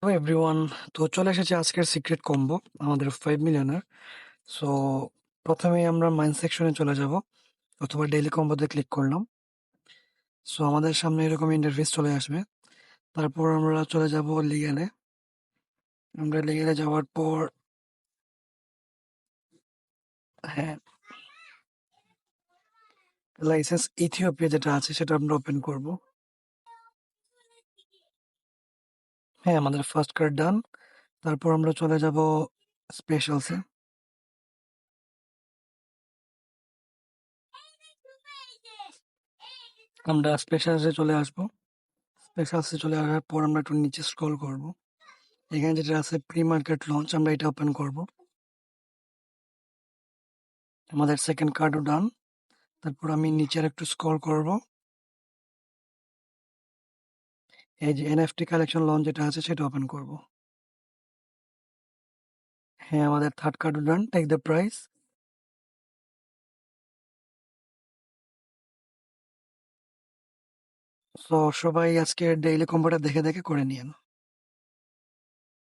Hello everyone. তো চলে এসেছে আজকের সিক্রেট কম্বো আমাদের 5 মিলিয়নের। সো প্রথমেই আমরা মাইন সেকশনে চলে যাব অথবা ডেইলি কম্বোতে ক্লিক করলাম। সো আমাদের সামনে এরকম ইন্টারফেস চলে আসবে। তারপর আমরা চলে যাব লিগেলে। আমরা লিগেলে যাওয়ার পর হ্যাঁ, লাইসেন্স ইথিওপিয়া যেটা আছে সেটা আমরা ওপেন করব। হ্যাঁ, আমাদের ফার্স্ট কার্ড ডান। তারপর আমরা চলে যাব স্পেশালসে। আমরা স্পেশালসে চলে আসব। স্পেশালসে চলে আসার পর আমরা একটু নিচে স্ক্রল করব। এখানে যেটা আছে প্রি মার্কেট লঞ্চ, আমরা এটা ওপেন করব। আমাদের সেকেন্ড কার্ডও ডান। তারপর আমি নিচের একটু স্ক্রল করব। এই যে এনএফটি কালেকশন লঞ্চ যেটা আছে সেটা ওপেন করব। হ্যাঁ, আমাদের থার্ড কার্ডও done. Take the price. So সবাই আজকে ডেইলি কম্বোটা দেখে দেখে করে নিয়েন।